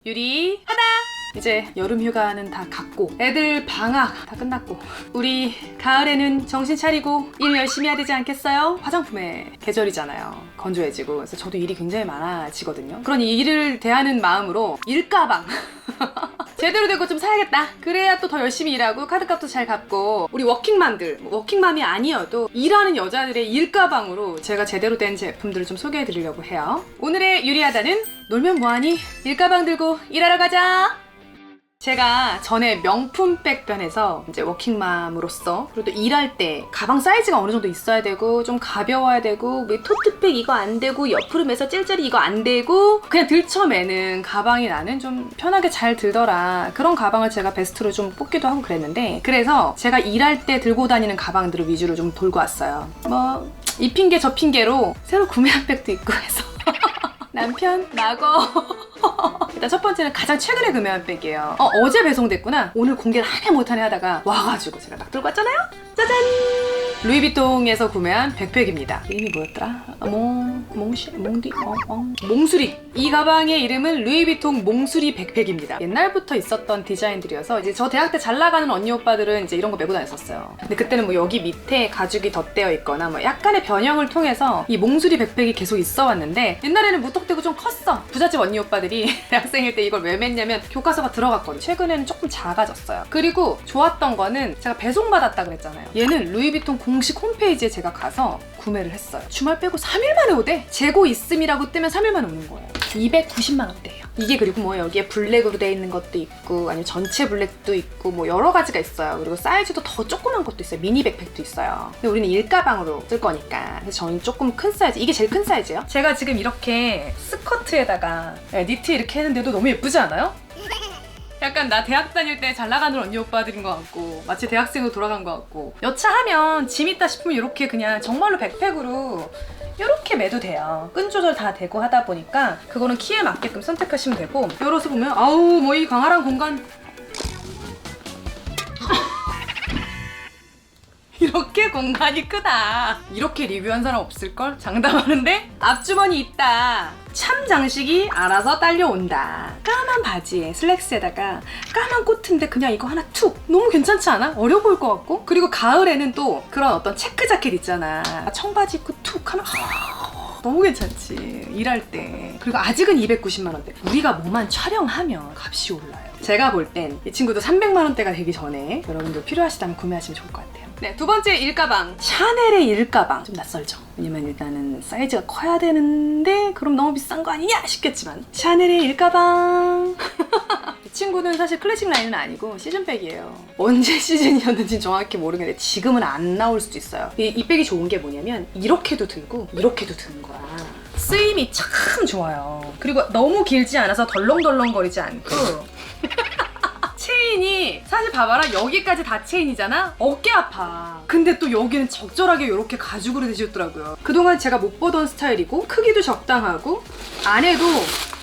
유리 하나! 이제 여름 휴가는 다 갔고 애들 방학 다 끝났고 우리 가을에는 정신 차리고 일 열심히 해야 되지 않겠어요? 화장품의 계절이잖아요. 건조해지고. 그래서 저도 일이 굉장히 많아지거든요. 그런 일을 대하는 마음으로 일가방 제대로 된 거 좀 사야겠다. 그래야 또 더 열심히 일하고 카드값도 잘 갚고 우리 워킹맘들, 워킹맘이 아니어도 일하는 여자들의 일가방으로 제가 제대로 된 제품들을 좀 소개해 드리려고 해요. 오늘의 유리하다는 놀면 뭐하니? 일가방 들고 일하러 가자! 제가 전에 명품백 편에서 이제 워킹맘으로서 그리고 또 일할 때 가방 사이즈가 어느 정도 있어야 되고 좀 가벼워야 되고 뭐 토트백 이거 안 되고 옆으로 매서 찔찔이 이거 안 되고 그냥 들쳐매는 가방이 나는 좀 편하게 잘 들더라. 그런 가방을 제가 베스트로 좀 뽑기도 하고 그랬는데 그래서 제가 일할 때 들고 다니는 가방들을 위주로 좀 돌고 왔어요. 뭐 이 핑계 저 핑계로 새로 구매한 백도 있고 해서 남편 나고 일단 첫 번째는 가장 최근에 구매한 백이에요. 어제 배송됐구나. 오늘 공개를 하네 못하네 하다가 와가지고 제가 딱 들고 왔잖아요. 짜잔! 루이비통에서 구매한 백팩입니다. 이름이 뭐였더라? 몽수리. 이 가방의 이름은 루이비통 몽수리 백팩입니다. 옛날부터 있었던 디자인들이어서 이제 저 대학 때 잘 나가는 언니 오빠들은 이제 이런 거 메고 다녔었어요. 근데 그때는 뭐 여기 밑에 가죽이 덧대어 있거나 뭐 약간의 변형을 통해서 이 몽수리 백팩이 계속 있어 왔는데 옛날에는 무턱대고 좀 컸어. 부잣집 언니 오빠들이 대학생일 때 이걸 왜 맸냐면 교과서가 들어갔거든요. 최근에는 조금 작아졌어요. 그리고 좋았던 거는 제가 배송받았다 그랬잖아요. 얘는 루이비통 공식 홈페이지에 제가 가서 구매를 했어요. 주말 빼고 3일 만에 오대? 재고 있음이라고 뜨면 3일 만에 오는 거예요. 290만 원대예요. 이게 그리고 뭐 여기에 블랙으로 돼 있는 것도 있고 아니면 전체 블랙도 있고 뭐 여러 가지가 있어요. 그리고 사이즈도 더 조그만 것도 있어요. 미니 백팩도 있어요. 근데 우리는 일가방으로 쓸 거니까 그래서 저는 조금 큰 사이즈, 이게 제일 큰 사이즈예요. 제가 지금 이렇게 스커트에다가 니트 이렇게 했는데도 너무 예쁘지 않아요? 약간 나 대학 다닐 때 잘 나가는 언니 오빠들인 것 같고 마치 대학생으로 돌아간 것 같고 여차하면 짐 있다 싶으면 이렇게 그냥 정말로 백팩으로 이렇게 매도 돼요. 끈 조절 다 되고 하다 보니까 그거는 키에 맞게끔 선택하시면 되고 열어서 보면 아우 뭐 이 광활한 공간 이렇게 공간이 크다. 이렇게 리뷰한 사람 없을걸? 장담하는데 앞주머니 있다. 참 장식이 알아서 딸려온다. 까만 바지에 슬랙스에다가 까만 코트인데 그냥 이거 하나 툭! 너무 괜찮지 않아? 어려 보일 것 같고? 그리고 가을에는 또 그런 어떤 체크 자켓 있잖아. 청바지 입고 툭 하면 너무 괜찮지. 일할 때. 그리고 아직은 290만 원대. 우리가 뭐만 촬영하면 값이 올라요. 제가 볼 땐 이 친구도 300만 원대가 되기 전에 여러분들 필요하시다면 구매하시면 좋을 것 같아요. 네, 두 번째 일가방. 샤넬의 일가방. 좀 낯설죠? 왜냐면 일단은 사이즈가 커야 되는데 그럼 너무 비싼 거 아니냐 싶겠지만 샤넬의 일가방. 이 친구는 사실 클래식 라인은 아니고 시즌백이에요. 언제 시즌이었는지 정확히 모르겠는데 지금은 안 나올 수도 있어요. 이 백이 좋은 게 뭐냐면 이렇게도 들고 이렇게도 드는 거야. 쓰임이 참 좋아요. 그리고 너무 길지 않아서 덜렁덜렁거리지 않고 체인이 사실 봐봐라 여기까지 다 체인이잖아? 어깨 아파. 근데 또 여기는 적절하게 이렇게 가죽으로 되셨더라고요. 그동안 제가 못 보던 스타일이고 크기도 적당하고 안에도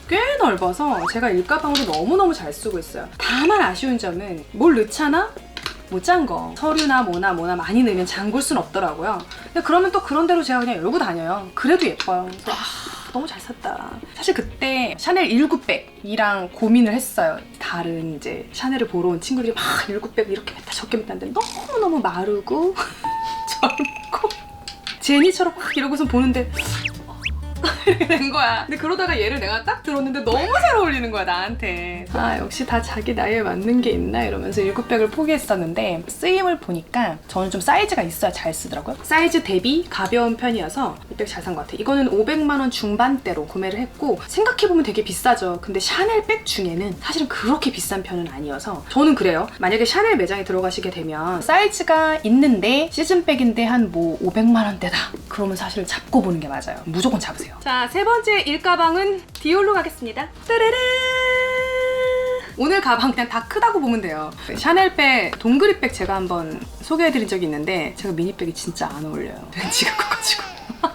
꽤 넓어서 제가 일가방으로 너무너무 잘 쓰고 있어요. 다만 아쉬운 점은 뭘 넣잖아? 못 짠 거. 서류나 뭐나 많이 넣으면 잠글 순 없더라고요. 근데 그러면 또 그런 대로 제가 그냥 열고 다녀요. 그래도 예뻐요. 그래서 너무 잘 샀다. 사실 그때 샤넬 1900이랑 고민을 했어요. 다른 이제 샤넬을 보러 온 친구들이 막 1900 이렇게 맸다 저렇게 맸다 하는데 너무너무 마르고 젊고 제니처럼 막 이러고서 보는데 이렇게 된 거야. 근데 그러다가 얘를 내가 딱 들었는데 너무 잘 어울리는 거야 나한테. 아 역시 다 자기 나이에 맞는 게 있나 이러면서 1900을 포기했었는데 쓰임을 보니까 저는 좀 사이즈가 있어야 잘 쓰더라고요. 사이즈 대비 가벼운 편이어서 이 백 잘 산 것 같아요. 이거는 500만 원 중반대로 구매를 했고 생각해보면 되게 비싸죠. 근데 샤넬 백 중에는 사실은 그렇게 비싼 편은 아니어서 저는 그래요. 만약에 샤넬 매장에 들어가시게 되면 사이즈가 있는데 시즌백인데 한 뭐 500만 원대다. 그러면 사실 잡고 보는 게 맞아요. 무조건 잡으세요. 자, 세 번째 일가방은 디올로 가겠습니다. 따라라! 오늘 가방 그냥 다 크다고 보면 돼요. 샤넬백 동그리백 제가 한번 소개해드린 적이 있는데 제가 미니백이 진짜 안 어울려요. 렌치가 커가지고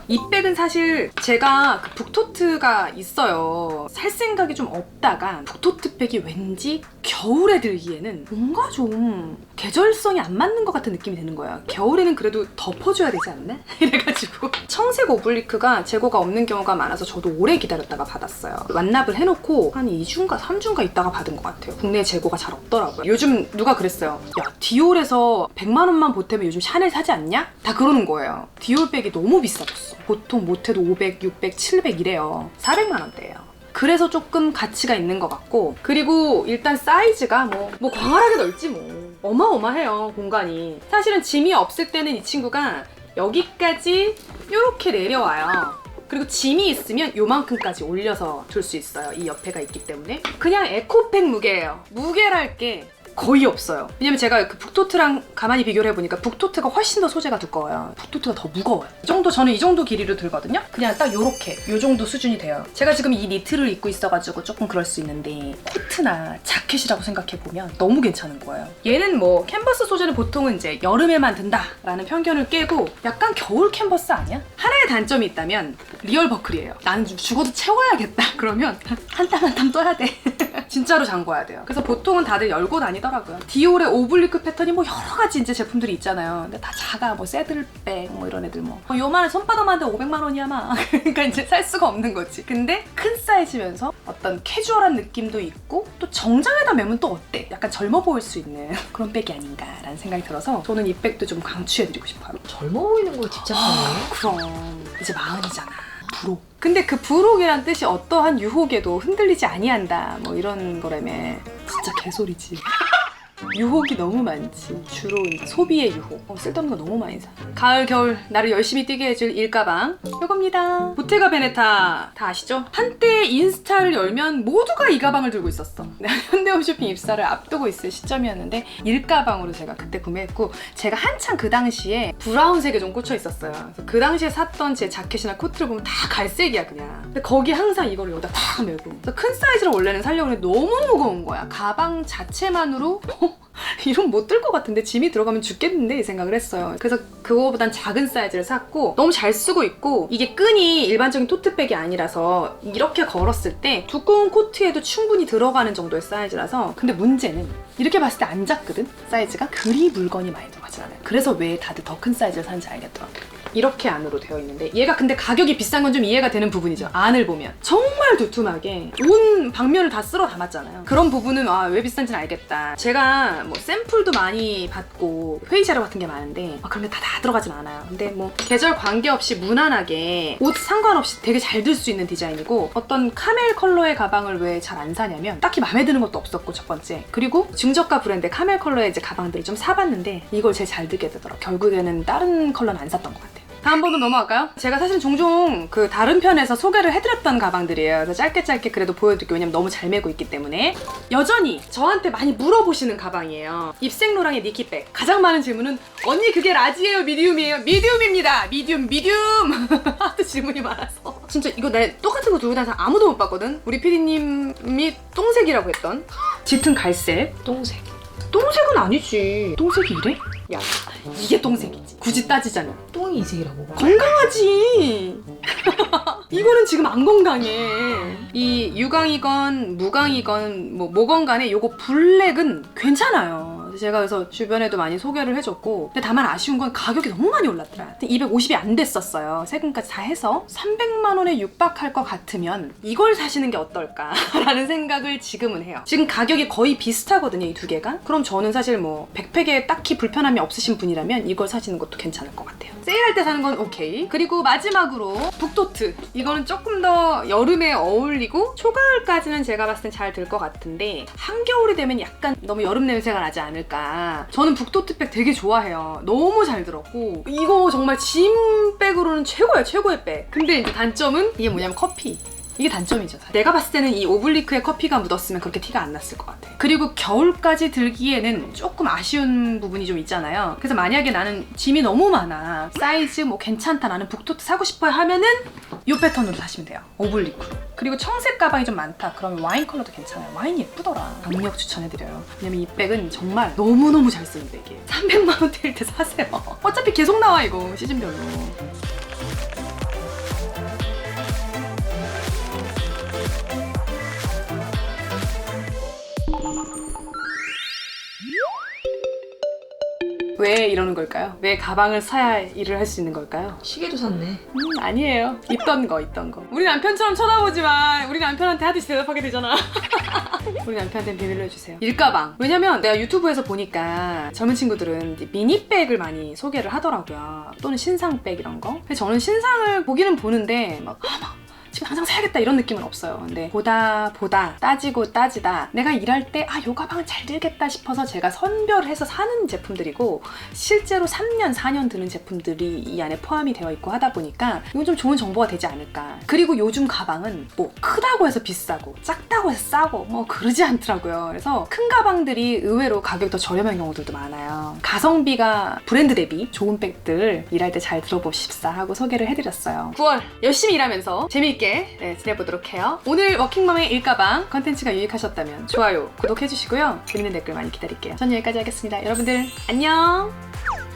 이 백은 사실 제가 그 북토트가 있어요. 살 생각이 좀 없다가 북토트 백이 왠지 겨울에 들기에는 뭔가 좀 계절성이 안 맞는 것 같은 느낌이 드는 거야. 겨울에는 그래도 덮어줘야 되지 않나? 이래가지고 청색 오블리크가 재고가 없는 경우가 많아서 저도 오래 기다렸다가 받았어요. 완납을 해놓고 한 2주인가 3주인가 있다가 받은 것 같아요. 국내에 재고가 잘 없더라고요. 요즘 누가 그랬어요. 야, 디올에서 100만 원만 보태면 요즘 샤넬 사지 않냐? 다 그러는 거예요. 디올 백이 너무 비싸졌어. 보통 못해도 500, 600, 700 이래요. 400만 원대예요. 그래서 조금 가치가 있는 것 같고, 그리고 일단 사이즈가 뭐 광활하게 넓지 뭐. 어마어마해요, 공간이. 사실은 짐이 없을 때는 이 친구가 여기까지 이렇게 내려와요. 그리고 짐이 있으면 요만큼까지 올려서 둘 수 있어요. 이 옆에가 있기 때문에. 그냥 에코백 무게예요. 무게랄 게 거의 없어요. 왜냐면 제가 그 북토트랑 가만히 비교를 해보니까 북토트가 훨씬 더 소재가 두꺼워요. 북토트가 더 무거워요. 이 정도, 저는 이 정도 길이로 들거든요. 그냥 딱 요렇게 요 정도 수준이 돼요. 제가 지금 이 니트를 입고 있어가지고 조금 그럴 수 있는데 코트나 자켓이라고 생각해보면 너무 괜찮은 거예요. 얘는 뭐 캔버스 소재는 보통은 이제 여름에만 든다라는 편견을 깨고 약간 겨울 캔버스 아니야? 하나의 단점이 있다면 리얼 버클이에요. 나는 좀 죽어도 채워야겠다 그러면 한 땀 한 땀 떠야 돼. 진짜로 잠궈야 돼요. 그래서 보통은 다들 열고 다니더라고요. 디올의 오블리크 패턴이 뭐 여러 가지 이제 제품들이 있잖아요. 근데 다 작아. 뭐 새들백 뭐 이런 애들 뭐 요만한 손바닥만 해도 500만 원이야 막. 그러니까 이제 살 수가 없는 거지. 근데 큰 사이즈면서 어떤 캐주얼한 느낌도 있고 또 정장에다 매면 또 어때? 약간 젊어 보일 수 있는 그런 백이 아닌가라는 생각이 들어서 저는 이 백도 좀 강추해드리고 싶어요. 젊어 보이는 걸 집착하네. 그럼 이제 40이잖아. 부록. 근데 그 부록이란 뜻이 어떠한 유혹에도 흔들리지 아니한다 뭐 이런 거라며. 진짜 개소리지. 유혹이 너무 많지. 주로 이제 소비의 유혹. 쓸데없는 거 너무 많이 사. 가을 겨울 나를 열심히 뛰게 해줄 일가방 요겁니다. 보테가 베네타 다 아시죠? 한때 인스타를 열면 모두가 이 가방을 들고 있었어. 현대홈쇼핑 입사를 앞두고 있을 시점이었는데 일가방으로 제가 그때 구매했고, 제가 한창 그 당시에 브라운색에 좀 꽂혀 있었어요. 그래서 그 당시에 샀던 제 자켓이나 코트를 보면 다 갈색이야 그냥. 근데 거기 항상 이거를 여기다 다 메고. 그래서 큰 사이즈를 원래는 사려고 했는데 너무 무거운 거야. 가방 자체만으로 이런 못 들 것 같은데 짐이 들어가면 죽겠는데 이 생각을 했어요. 그래서 그거보단 작은 사이즈를 샀고 너무 잘 쓰고 있고, 이게 끈이 일반적인 토트백이 아니라서 이렇게 걸었을 때 두꺼운 코트에도 충분히 들어가는 정도의 사이즈라서. 근데 문제는 이렇게 봤을 때 안 작거든? 사이즈가 그리 물건이 많이 들어가지 않아요. 그래서 왜 다들 더 큰 사이즈를 사는지 알겠더라고요. 이렇게 안으로 되어 있는데 얘가 근데 가격이 비싼 건 좀 이해가 되는 부분이죠. 안을 보면 정말 두툼하게 온 방면을 다 쓸어 담았잖아요. 그런 부분은 왜 비싼지는 알겠다. 제가 뭐 샘플도 많이 받고 회의 자료 같은 게 많은데 그런 게 다 들어가진 않아요. 근데 뭐 계절 관계없이 무난하게 옷 상관없이 되게 잘 들 수 있는 디자인이고, 어떤 카멜 컬러의 가방을 왜 잘 안 사냐면 딱히 마음에 드는 것도 없었고 첫 번째, 그리고 중저가 브랜드 카멜 컬러의 이제 가방들을 좀 사봤는데 이걸 제일 잘 들게 되더라고요. 결국에는 다른 컬러는 안 샀던 것 같아요. 다음 번호 넘어갈까요? 제가 사실 종종 그 다른 편에서 소개를 해드렸던 가방들이에요. 그래서 짧게 그래도 보여드릴게요. 왜냐면 너무 잘 메고 있기 때문에. 여전히 저한테 많이 물어보시는 가방이에요. 입생로랑의 니키백. 가장 많은 질문은 언니 그게 라지예요? 미디움이에요? 미디움입니다. 미디움. 하도 질문이 많아서. 진짜 이거 내 똑같은 거 들고 다녀서 아무도 못 봤거든? 우리 PD님이 똥색이라고 했던 짙은 갈색. 똥색. 똥색은 아니지. 똥색이 이래? 야, 이게 똥색이지. 굳이 따지자면 똥이 이색이라고. 건강하지. 이거는 지금 안 건강해. 이 유광이건 무광이건 뭐건 간에 요거 블랙은 괜찮아요. 제가 그래서 주변에도 많이 소개를 해줬고, 근데 다만 아쉬운 건 가격이 너무 많이 올랐더라. 250이 안 됐었어요. 세금까지 다 해서 300만 원에 육박할 것 같으면 이걸 사시는 게 어떨까라는 생각을 지금은 해요. 지금 가격이 거의 비슷하거든요, 이 두 개가. 그럼 저는 사실 뭐 백팩에 딱히 불편함이 없으신 분이라면 이걸 사시는 것도 괜찮을 것 같아요. 세일할 때 사는 건 오케이. 그리고 마지막으로 북토트. 이거는 조금 더 여름에 어울리고 초가을까지는 제가 봤을 땐 잘 들 것 같은데 한겨울이 되면 약간 너무 여름 냄새가 나지 않을까. 저는 북토트백 되게 좋아해요. 너무 잘 들었고 이거 정말 짐백으로는 최고예요. 최고의 백. 근데 이제 단점은 이게 뭐냐면 커피. 이게 단점이죠. 내가 봤을 때는 이 오블리크에 커피가 묻었으면 그렇게 티가 안 났을 것 같아. 그리고 겨울까지 들기에는 조금 아쉬운 부분이 좀 있잖아요. 그래서 만약에 나는 짐이 너무 많아, 사이즈 뭐 괜찮다, 나는 북토트 사고 싶어요 하면은 이 패턴으로 사시면 돼요. 오블리크로. 그리고 청색 가방이 좀 많다 그러면 와인 컬러도 괜찮아요. 와인 예쁘더라. 강력 추천해드려요. 왜냐면 이 백은 정말 너무너무 잘 쓰는 백이에요. 300만 원대일 때 사세요. 어차피 계속 나와 이거 시즌별로. 왜 이러는 걸까요? 왜 가방을 사야 일을 할 수 있는 걸까요? 시계도 샀네. 아니에요. 있던 거. 우리 남편처럼 쳐다보지만 우리 남편한테 하듯이 대답하게 되잖아. 우리 남편한테는 비밀로 해주세요. 일가방. 왜냐면 내가 유튜브에서 보니까 젊은 친구들은 이제 미니백을 많이 소개를 하더라고요. 또는 신상백 이런 거. 근데 저는 신상을 보기는 보는데 막 지금 당장 사야겠다 이런 느낌은 없어요. 근데 보다 따지고 따지다 내가 일할 때 요 가방은 잘 들겠다 싶어서 제가 선별을 해서 사는 제품들이고 실제로 3년, 4년 드는 제품들이 이 안에 포함이 되어 있고 하다 보니까 이건 좀 좋은 정보가 되지 않을까. 그리고 요즘 가방은 뭐 크다고 해서 비싸고 작다고 해서 싸고 뭐 그러지 않더라고요. 그래서 큰 가방들이 의외로 가격이 더 저렴한 경우들도 많아요. 가성비가 브랜드 대비 좋은 백들 일할 때 잘 들어보십사 하고 소개를 해드렸어요. 9월 열심히 일하면서 재미있게 지내보도록 해요. 오늘 워킹맘의 일가방 컨텐츠가 유익하셨다면 좋아요, 구독해주시고요. 재밌는 댓글 많이 기다릴게요. 전 여기까지 하겠습니다. 여러분들 안녕!